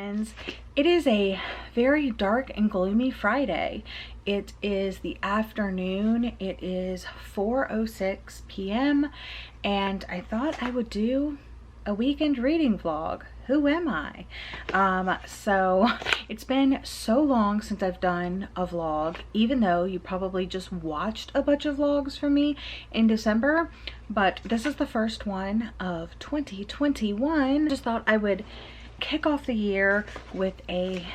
friends. It is a very dark and gloomy Friday. It is the afternoon. It is 4:06 p.m. and I thought I would do a weekend reading vlog. Who am I? So it's been so long since I've done a vlog, even though you probably just watched a bunch of vlogs from me in December, but this is the first one of 2021. Just thought I would kick off the year with a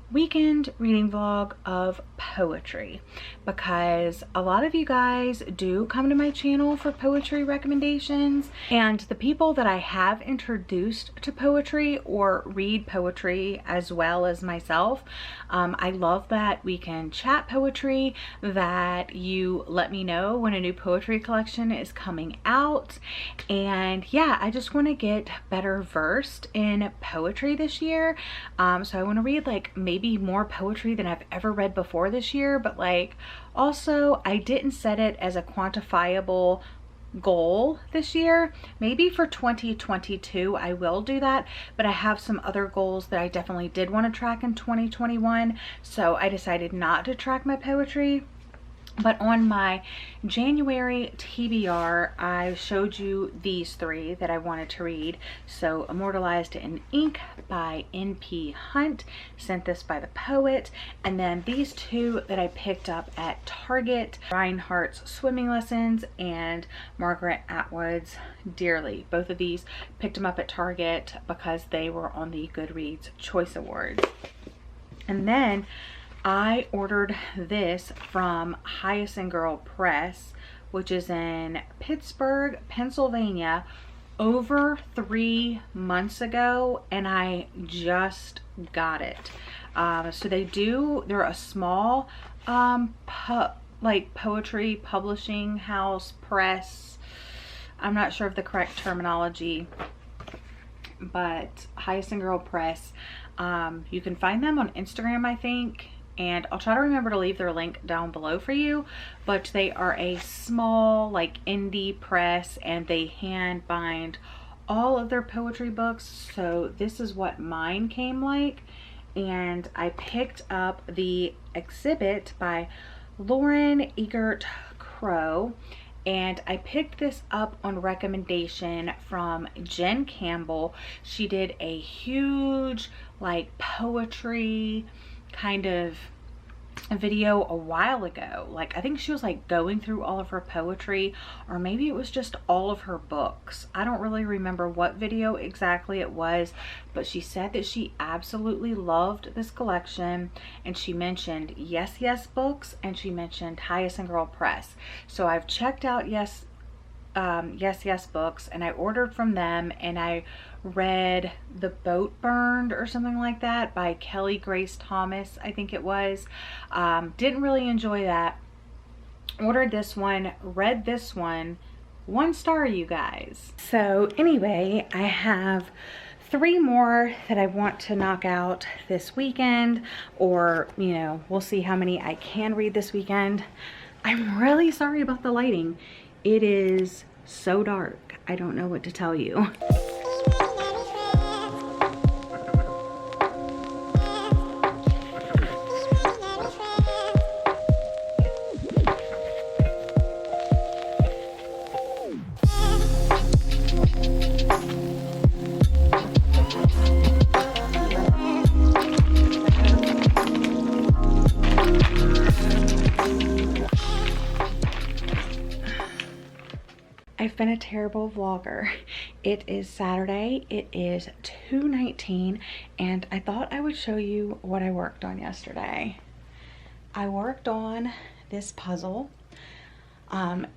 weekend reading vlog of poetry, because a lot of you guys do come to my channel for poetry recommendations, and the people that I have introduced to poetry or read poetry as well as myself, I love that we can chat poetry, that you let me know when a new poetry collection is coming out, and yeah, I just want to get better versed in poetry this year. So I want to read like maybe more poetry than I've ever read before this year, but like also I didn't set it as a quantifiable goal this year. Maybe for 2022 I will do that, but I have some other goals that I definitely did want to track in 2021, so I decided not to track my poetry. But on my January TBR, I showed you these three that I wanted to read. So Immortalised in Ink by N.P. Hunt, sent this by the poet. And then these two that I picked up at Target, Reinhardt's Swimming Lessons and Margaret Atwood's Dearly. Both of these picked them up at Target because they were on the Goodreads Choice Awards. And then I ordered this from 𝒔𝒂𝒄𝒂𝒔𝒕 Press, which is in Pittsburgh, Pennsylvania, over 3 months ago, and I just got it. So they're a small poetry publishing house, press. I'm not sure of the correct terminology, but 𝒔𝒂𝒄𝒂𝒔 Press. You can find them on Instagram, I think, and I'll try to remember to leave their link down below for you, but they are a small like indie press, and they hand bind all of their poetry books. So this is what mine came like, and I picked up the exhibit by Lauren Eggert Crow, and I picked this up on recommendation from Jen Campbell. She did a huge like poetry kind of a video a while ago. Like I think she was like going through all of her poetry, or maybe it was just all of her books. I don't really remember what video exactly it was, but she said that she absolutely loved this collection, and she mentioned Yes Yes Books, and she mentioned 𝒔𝒂𝒄𝒂𝒔 Press. So I've checked out Yes Yes Books, and I ordered from them, and I read The Boat Burned or something like that by Kelly Grace Thomas, I think it was. Didn't really enjoy that. Ordered this one, read this one. 1 star, you guys. So anyway, I have 3 more that I want to knock out this weekend, or you know, we'll see how many I can read this weekend. I'm really sorry about the lighting. It is so dark. I don't know what to tell you. I've been a terrible vlogger. It is Saturday, it is 2:19, and I thought I would show you what I worked on yesterday. I worked on this puzzle.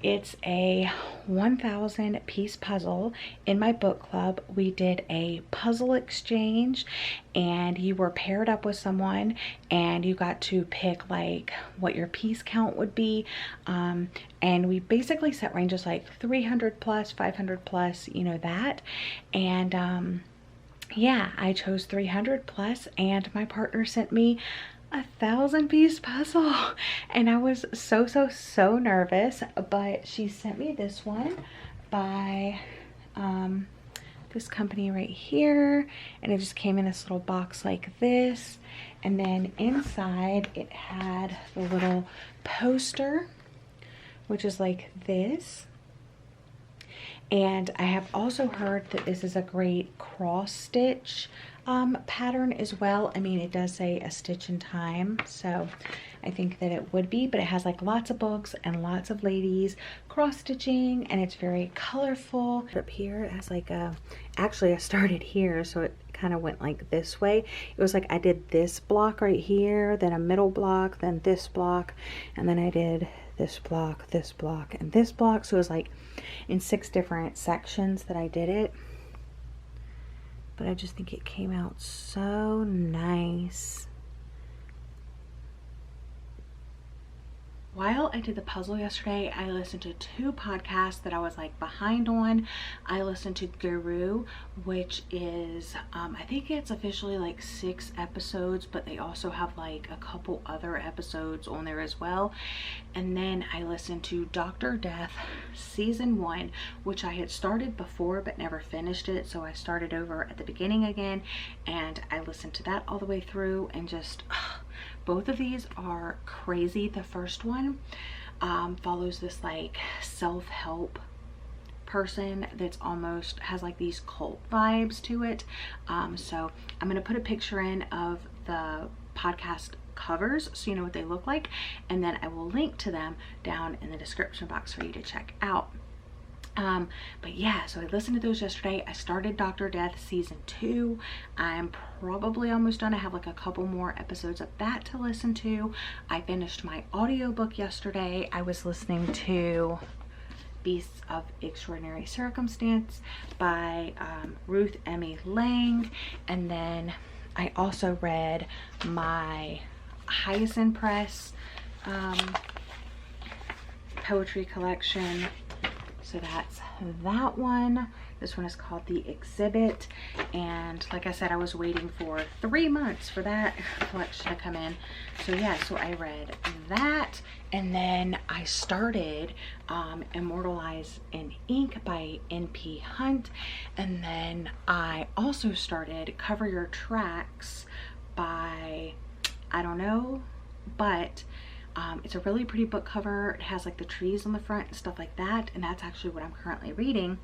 It's a 1,000 piece puzzle. In my book club, we did a puzzle exchange, and you were paired up with someone, and you got to pick like what your piece count would be. And we basically set ranges like 300 plus, 500 plus, you know, that. And yeah, I chose 300 plus, and my partner sent me 1,000 piece puzzle, and I was so nervous, but she sent me this one by this company right here, and it just came in this little box like this. And then inside it had the little poster, which is like this. And I have also heard that this is a great cross stitch pattern as well. I mean, it does say a stitch in time, so I think that it would be, but it has like lots of books and lots of ladies cross stitching, and it's very colorful. Up here it has like a, actually I started here, so it kind of went like this way. It was like I did this block right here, then a middle block, then this block, and then I did this block, and this block. So it was like in 6 different sections that I did it. But I just think it came out so nice. While I did the puzzle yesterday, I listened to 2 podcasts that I was like behind on. I listened to Guru, which is, I think it's officially like 6 episodes, but they also have like a couple other episodes on there as well. And then I listened to Dr. Death season 1, which I had started before but never finished it. So I started over at the beginning again, and I listened to that all the way through, and just, both of these are crazy. The first one follows this like self-help person that's almost has like these cult vibes to it. So I'm gonna put a picture in of the podcast covers so you know what they look like, and then I will link to them down in the description box for you to check out. But yeah, so I listened to those yesterday. I started Dr. Death season 2. I'm probably almost done. I have like a couple more episodes of that to listen to. I finished my audiobook yesterday. I was listening to Beasts of Extraordinary Circumstance by Ruth Emmy Lang, and then I also read my Hyacinth Press poetry collection. So that's that one. This one is called The Exhibit, and like I said, I was waiting for 3 months for that collection to come in. So yeah, so I read that, and then I started Immortalised in Ink by N.P. Hunt, and then I also started Cover Your Tracks by, I don't know, but it's a really pretty book cover. It has like the trees on the front and stuff like that, and that's actually what I'm currently reading.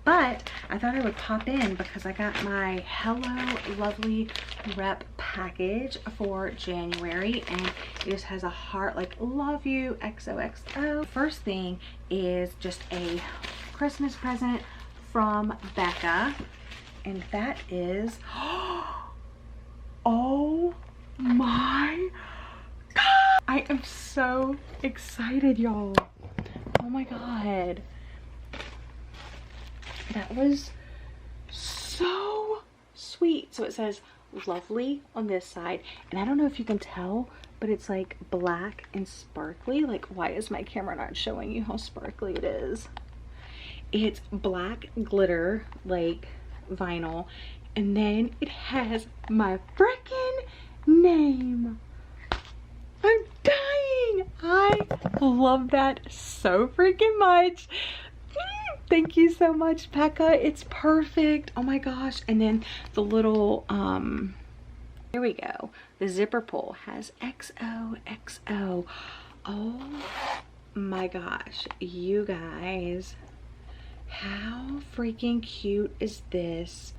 But I thought I would pop in because I got my Hello Lovely rep package for January, and it just has a heart like love you XOXO. First thing is just a Christmas present from Becca, and that is oh my God, I am so excited, y'all. Oh my God, that was so sweet. So it says lovely on this side, and I don't know if you can tell, but it's like black and sparkly. Like, why is my camera not showing you how sparkly it is? It's black glitter like vinyl, and then it has my freaking name. I'm dying. I love that so freaking much. Thank you so much, Becca. It's perfect. Oh my gosh. And then the little here we go, the zipper pull has XOXO. Oh my gosh, you guys, how freaking cute is this?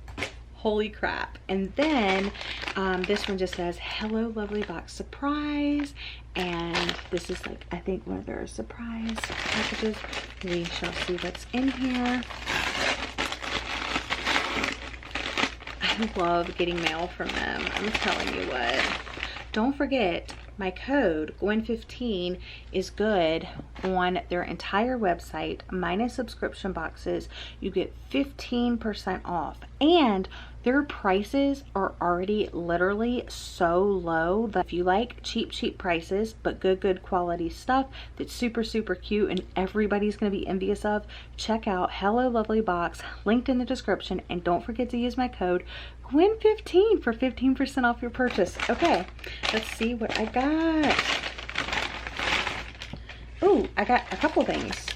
Holy crap. And then this one just says Hello Lovely Box Surprise, and this is like, I think, one of their surprise packages. We shall see what's in here. I love getting mail from them, I'm telling you what. Don't forget, my code Gwen15 is good on their entire website minus subscription boxes. You get 15% off, and their prices are already literally so low that if you like cheap prices but good quality stuff that's super cute and everybody's going to be envious of, check out Hello Lovely Box, linked in the description, and don't forget to use my code Gwen15 for 15% off your purchase. Okay, let's see what I got. Oh, I got a couple things.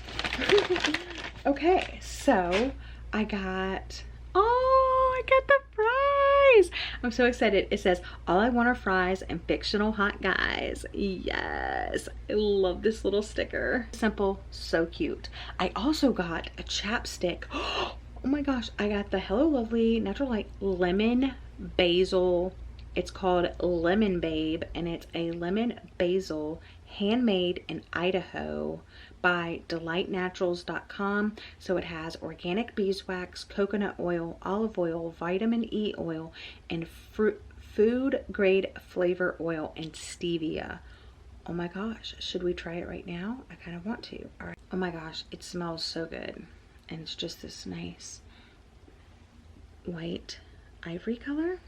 Okay, so I got Oh, I got the fries. I'm so excited. It says, all I want are fries and fictional hot guys. Yes, I love this little sticker. Simple, so cute. I also got a chapstick. Oh my gosh, I got the Hello Lovely Natural Light Lemon Basil. It's called Lemon Babe, and it's a lemon basil handmade in Idaho by delightnaturals.com. So it has organic beeswax, coconut oil, olive oil, vitamin E oil, and food grade flavor oil, and stevia. Oh my gosh, should we try it right now? I kind of want to. All right. Oh my gosh, it smells so good. And it's just this nice white ivory color.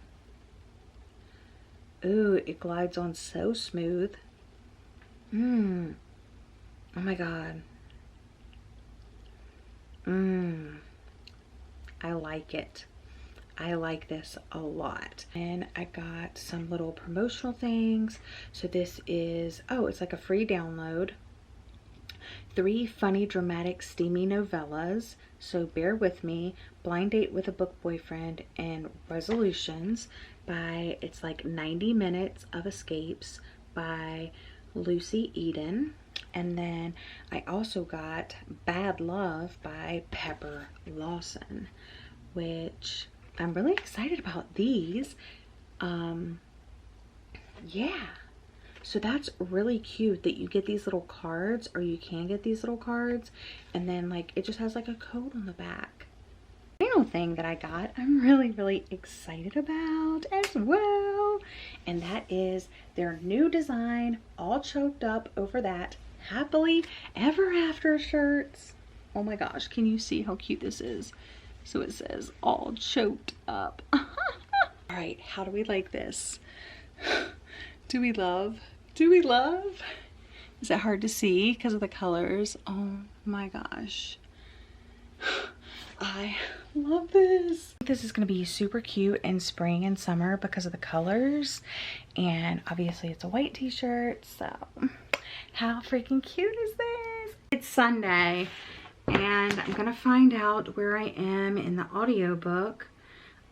Ooh, it glides on so smooth. Oh my god. I like it. I like this a lot. And I got some little promotional things. So this is, oh, it's like a free download. 3 funny, dramatic, steamy novellas. So Bear With Me, Blind Date with a Book Boyfriend, and Resolutions by, it's like 90 Minutes of Escapes by Lucy Eden. And then I also got Bad Love by Pepper Lawson, which I'm really excited about these. Yeah. So that's really cute that you get these little cards, or you can get these little cards, and then like it just has like a code on the back. Final thing that I got, I'm really excited about as well, and that is their new design, all choked up over that Happily Ever After shirts. Oh my gosh, can you see how cute this is? So it says all choked up. All right, how do we like this? Do we love? Do we love? Is it hard to see because of the colors? Oh my gosh. I love this. This is going to be super cute in spring and summer because of the colors. And obviously it's a white t-shirt. So how freaking cute is this? It's Sunday and I'm going to find out where I am in the audiobook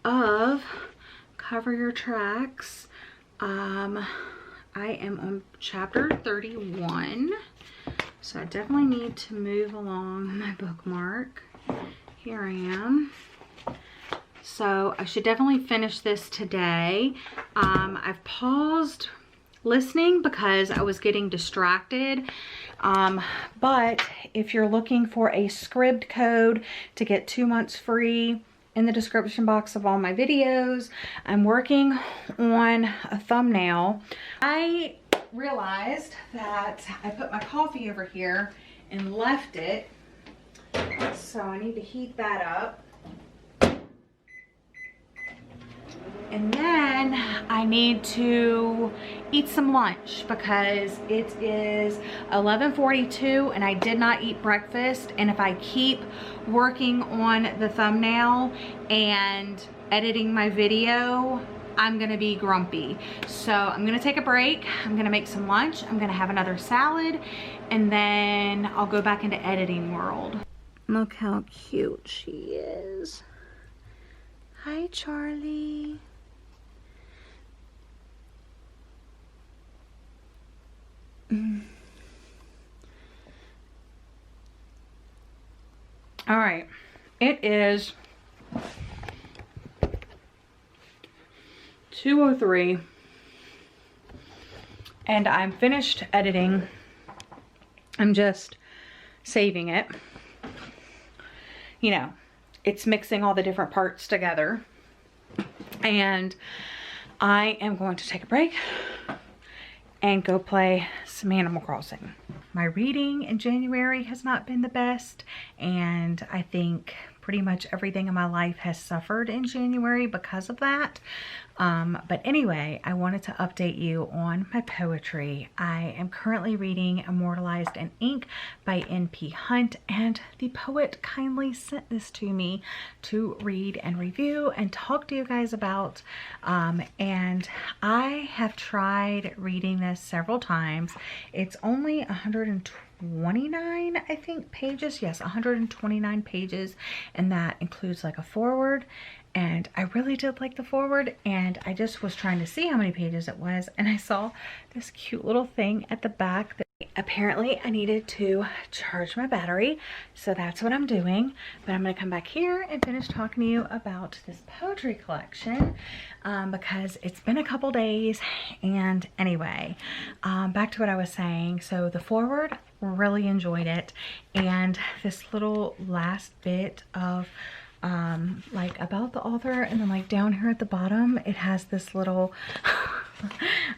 of Cover Your Tracks. I am on chapter 31, so I definitely need to move along my bookmark. Here I am. So I should definitely finish this today. I've paused listening because I was getting distracted. But if you're looking for a Scribd code to get 2 months free, in the description box of all my videos, I'm working on a thumbnail. I realized that I put my coffee over here and left it, so I need to heat that up. And then I need to eat some lunch because it is 11:42 and I did not eat breakfast. And if I keep working on the thumbnail and editing my video, I'm gonna be grumpy. So I'm gonna take a break. I'm gonna make some lunch. I'm gonna have another salad, and then I'll go back into editing world. Look how cute she is. Hi, Charlie. All right, it is 2:03 and I'm finished editing. I'm just saving it. You know, it's mixing all the different parts together, and I am going to take a break and go play some Animal Crossing. My reading in January has not been the best, and I think pretty much everything in my life has suffered in January because of that. But anyway, I wanted to update you on my poetry. I am currently reading Immortalised in Ink by N.P. Hunt, and the poet kindly sent this to me to read and review and talk to you guys about. And I have tried reading this several times. It's only 129, I think, pages. Yes, 129 pages, and that includes like a foreword. And I really did like the foreword, and I just was trying to see how many pages it was, and I saw this cute little thing at the back that apparently I needed to charge my battery, so that's what I'm doing. But I'm going to come back here and finish talking to you about this poetry collection, because it's been a couple days. And anyway, back to what I was saying. So the foreword, really enjoyed it, and this little last bit of like about the author, and then like down here at the bottom it has this little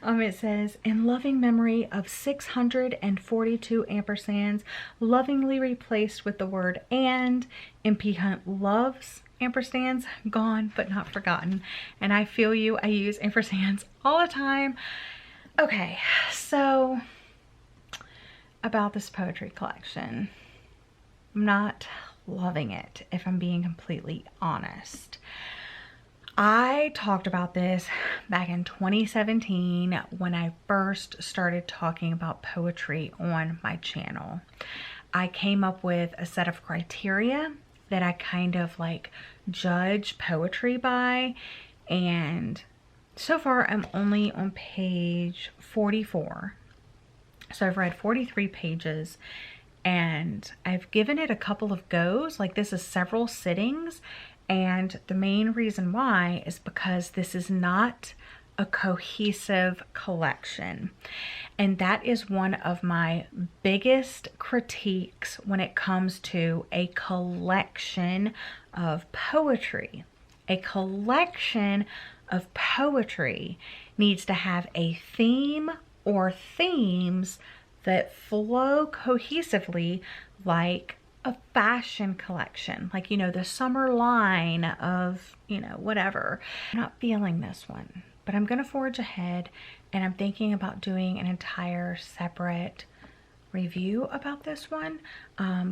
it says, in loving memory of 642 ampersands, lovingly replaced with the word and. MP Hunt loves ampersands, gone but not forgotten. And I feel you, I use ampersands all the time. Okay, so about this poetry collection, I'm not loving it, if I'm being completely honest. I talked about this back in 2017 when I first started talking about poetry on my channel. I came up with a set of criteria that I kind of like judge poetry by, and so far I'm only on page 44. So I've read 43 pages, and I've given it a couple of goes. Like, this is several sittings, and the main reason why is because this is not a cohesive collection. And that is one of my biggest critiques when it comes to a collection of poetry. A collection of poetry needs to have a theme or themes that flow cohesively, like a fashion collection, like, you know, the summer line of, you know, whatever. I'm not feeling this one, but I'm gonna forge ahead, and I'm thinking about doing an entire separate review about this one,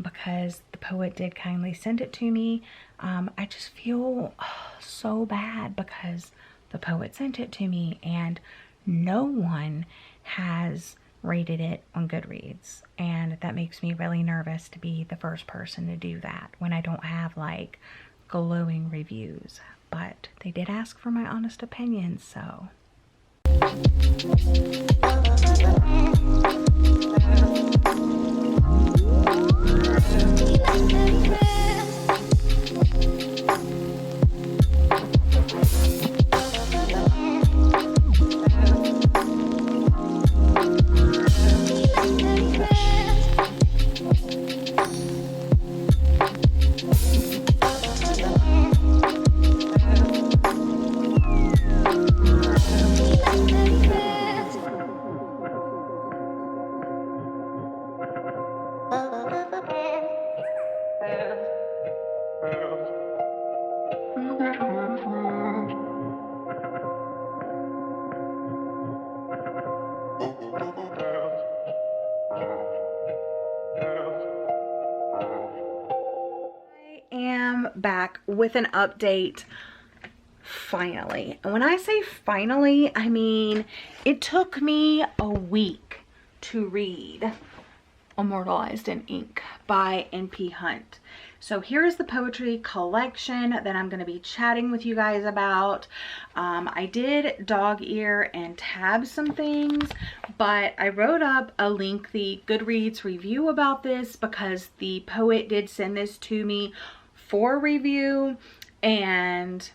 because the poet did kindly send it to me. I just feel so bad because the poet sent it to me and no one has rated it on Goodreads, and that makes me really nervous to be the first person to do that when I don't have like glowing reviews. But they did ask for my honest opinion, so back with an update finally. And when I say finally, I mean it took me a week to read Immortalised in Ink by N.P. Hunt. So here's the poetry collection that I'm going to be chatting with you guys about. I did dog ear and tab some things, but I wrote up a lengthy Goodreads review about this because the poet did send this to me for review, and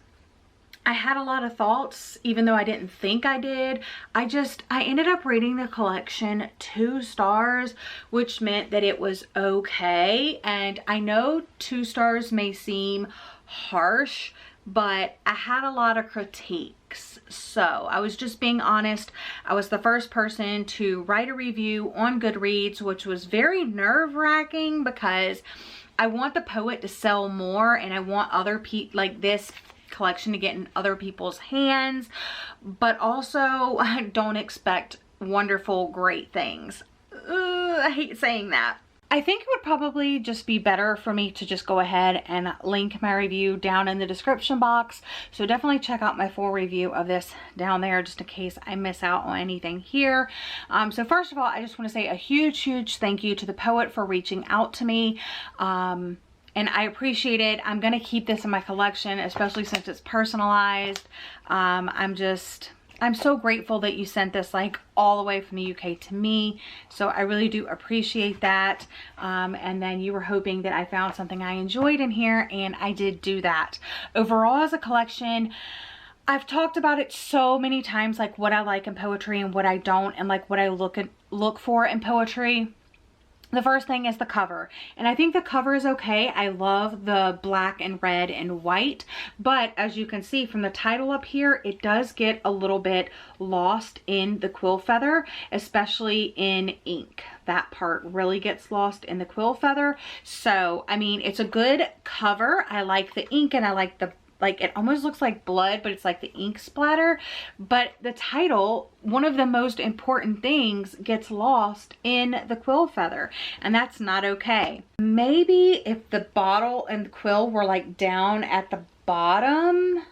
I had a lot of thoughts, even though I didn't think I did. I ended up rating the collection 2 stars, which meant that it was okay. And I know 2 stars may seem harsh, but I had a lot of critiques. So I was just being honest. I was the first person to write a review on Goodreads, which was very nerve-wracking because I want the poet to sell more, and I want other people like this collection to get in other people's hands, but also don't expect wonderful, great things. I hate saying that. I think it would probably just be better for me to just go ahead and link my review down in the description box. So definitely check out my full review of this down there, just in case I miss out on anything here. So first of all, I just want to say a huge thank you to the poet for reaching out to me. And I appreciate it. I'm going to keep this in my collection, especially since it's personalized. I'm so grateful that you sent this like all the way from the UK to me. So I really do appreciate that. And then you were hoping that I found something I enjoyed in here, and I did do that. Overall, as a collection, I've talked about it so many times, like what I like in poetry and what I don't, and like what I look for in poetry. The first thing is the cover, and I think the cover is okay. I love the black and red and white, but as you can see from the title up here, it does get a little bit lost in the quill feather, especially in ink. That part really gets lost in the quill feather. So, I mean, it's a good cover. I like the ink, and I like the it almost looks like blood, but it's like the ink splatter. But the title, one of the most important things, gets lost in the quill feather, and that's not okay. Maybe if the bottle and the quill were like down at the bottom,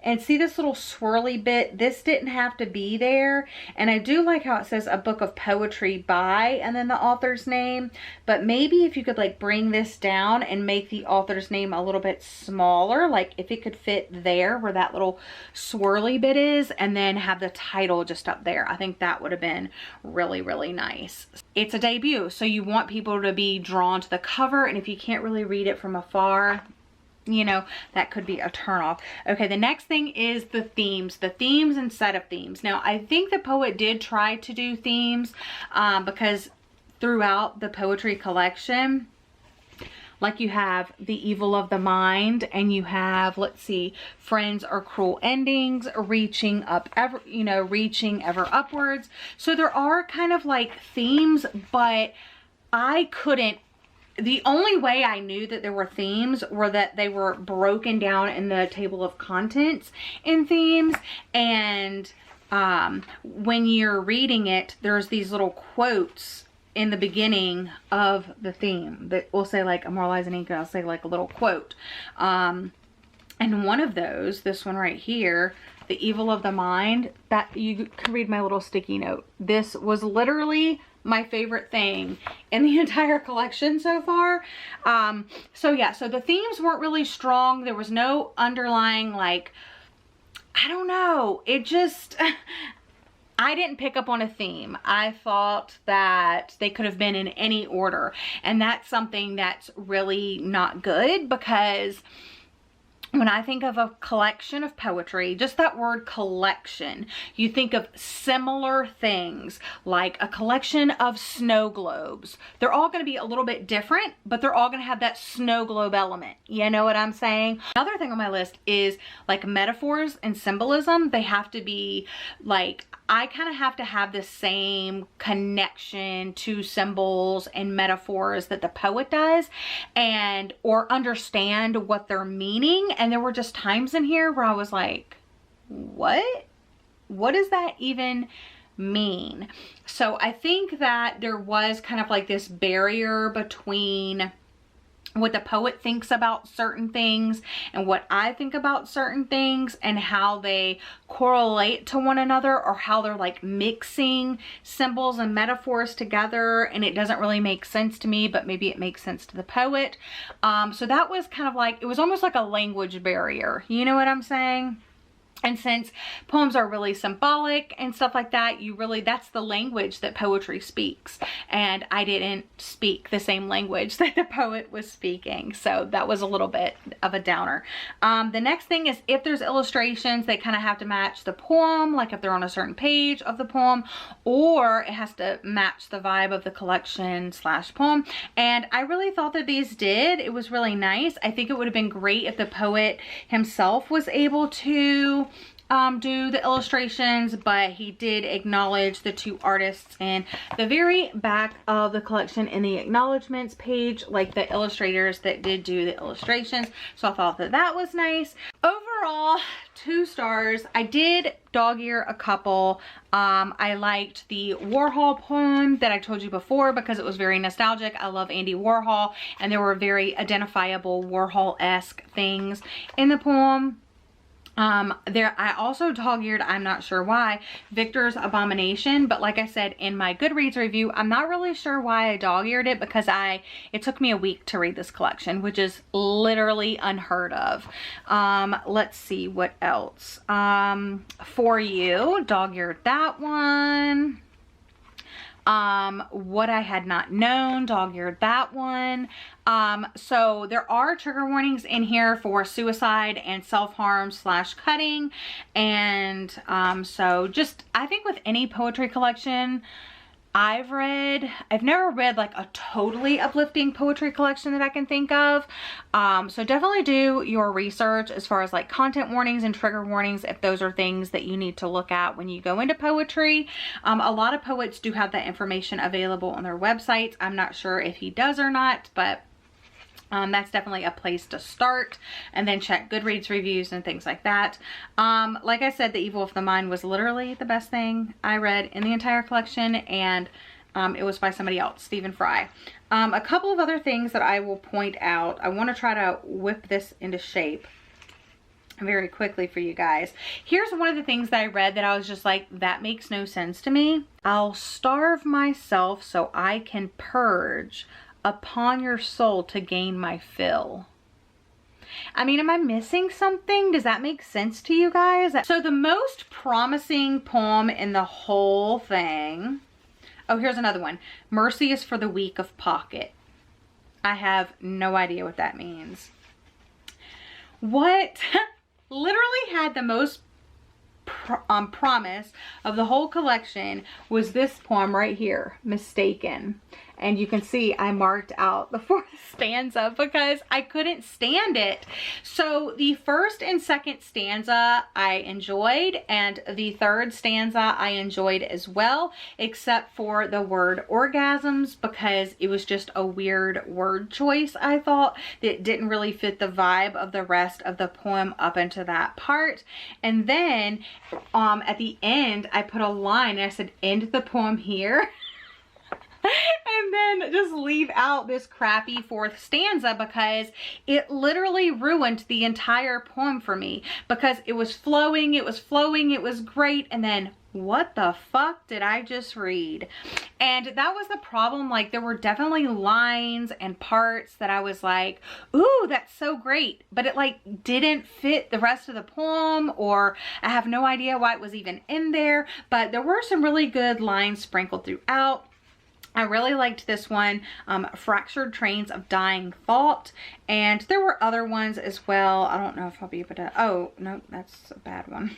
and see this little swirly bit, this didn't have to be there. And I do like how it says a book of poetry by, and then the author's name. But maybe if you could like bring this down and make the author's name a little bit smaller, like if it could fit there where that little swirly bit is, and then have the title just up there. I think that would have been really nice. It's a debut, so you want people to be drawn to the cover, and if you can't really read it from afar, you know, that could be a turnoff. Okay, the next thing is the themes and set of themes. Now, I think the poet did try to do themes because throughout the poetry collection, like you have the evil of the mind, and you have, let's see, friends are cruel endings, reaching ever upwards. So there are kind of like themes, but the only way I knew that there were themes were that they were broken down in the table of contents in themes. And when you're reading it, there's these little quotes in the beginning of the theme that will say like Immortalised in ink, and I'll say like a little quote. And one of those, this one right here, the evil of the mind, that you can read my little sticky note. This was literally my favorite thing in the entire collection so far. So yeah, so the themes weren't really strong. There was no underlying, like, I don't know, it just, I didn't pick up on a theme. I thought that they could have been in any order, and that's something that's really not good, because when I think of a collection of poetry, just that word collection, you think of similar things, like a collection of snow globes. They're all going to be a little bit different, but they're all going to have that snow globe element. You know what I'm saying? Another thing on my list is like metaphors and symbolism. They have to be like, I kind of have to have the same connection to symbols and metaphors that the poet does, or understand what they're meaning. And there were just times in here where I was like, what does that even mean? So I think that there was kind of like this barrier between what the poet thinks about certain things and what I think about certain things, and how they correlate to one another, or how they're like mixing symbols and metaphors together, and it doesn't really make sense to me, but maybe it makes sense to the poet. So that was kind of like, it was almost like a language barrier. You know what I'm saying? And since poems are really symbolic and stuff like that, that's the language that poetry speaks. And I didn't speak the same language that the poet was speaking. So that was a little bit of a downer. The next thing is, if there's illustrations, they kind of have to match the poem, like if they're on a certain page of the poem, or it has to match the vibe of the collection / poem. And I really thought that these did. It was really nice. I think it would have been great if the poet himself was able to do the illustrations, but he did acknowledge the 2 artists in the very back of the collection in the acknowledgements page, like the illustrators that did do the illustrations. So I thought that that was nice. Overall, 2 stars. I did dog ear a couple. I liked the Warhol poem that I told you before because it was very nostalgic. I love Andy Warhol, and there were very identifiable Warhol-esque things in the poem. I also dog-eared, I'm not sure why, Victor's Abomination, but like I said in my Goodreads review, I'm not really sure why I dog-eared it because it took me a week to read this collection, which is literally unheard of. Let's see what else. For You, dog-eared that one. What I Had Not Known, dog-eared that one. So there are trigger warnings in here for suicide and self-harm / cutting. And so just, I think with any poetry collection I've never read like a totally uplifting poetry collection that I can think of. So definitely do your research as far as like content warnings and trigger warnings if those are things that you need to look at when you go into poetry. A lot of poets do have that information available on their websites. I'm not sure if he does or not, but that's definitely a place to start, and then check Goodreads reviews and things like that. Like I said, The Evil of the Mind was literally the best thing I read in the entire collection, and it was by somebody else, Stephen Fry. A couple of other things that I will point out. I want to try to whip this into shape very quickly for you guys. Here's one of the things that I read that I was just like, that makes no sense to me. I'll starve myself so I can purge upon your soul to gain my fill. I mean, am I missing something? Does that make sense to you guys? So the most promising poem in the whole thing. Oh, here's another one. Mercy is for the weak of pocket. I have no idea what that means. What literally had the most promise of the whole collection was this poem right here, Mistaken. And you can see I marked out the 4th stanza because I couldn't stand it. So the 1st and 2nd stanza I enjoyed, and the 3rd stanza I enjoyed as well, except for the word orgasms because it was just a weird word choice, I thought, that didn't really fit the vibe of the rest of the poem up into that part. And then at the end I put a line and I said, end the poem here. And then just leave out this crappy 4th stanza because it literally ruined the entire poem for me, because it was flowing, it was great, and then what the fuck did I just read? And that was the problem. Like, there were definitely lines and parts that I was like, ooh, that's so great, but it like didn't fit the rest of the poem, or I have no idea why it was even in there. But there were some really good lines sprinkled throughout. I really liked this one, Fractured Trains of Dying Thought, and there were other ones as well. I don't know if I'll be able to, oh, no, that's a bad one.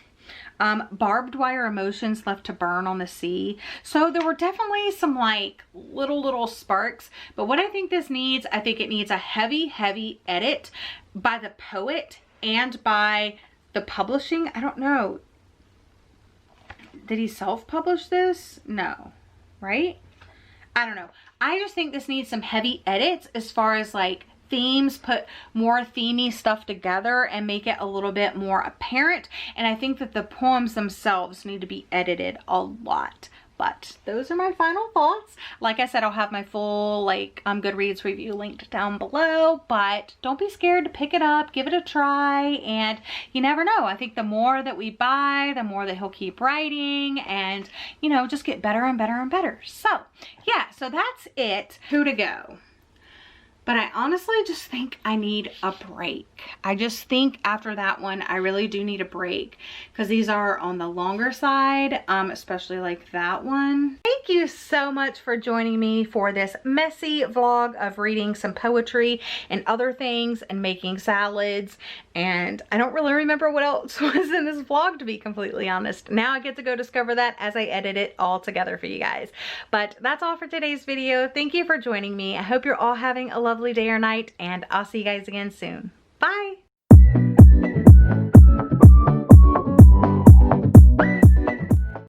Barbed Wire Emotions Left to Burn on the Sea. So there were definitely some like little sparks, but what I think this needs, I think it needs a heavy edit by the poet and by the publishing. I don't know. Did he self-publish this? No, right? I don't know. I just think this needs some heavy edits as far as like themes, put more themey stuff together and make it a little bit more apparent. And I think that the poems themselves need to be edited a lot. But those are my final thoughts. Like I said, I'll have my full like Goodreads review linked down below, but don't be scared to pick it up, give it a try, and you never know. I think the more that we buy, the more that he'll keep writing, and you know, just get better and better and better. So yeah, so that's it. Who to go? But I honestly just think I need a break. I just think after that one, I really do need a break because these are on the longer side, especially like that one. Thank you so much for joining me for this messy vlog of reading some poetry and other things and making salads. And I don't really remember what else was in this vlog, to be completely honest. Now I get to go discover that as I edit it all together for you guys. But that's all for today's video. Thank you for joining me. I hope you're all having a lovely day or night, and I'll see you guys again soon. Bye.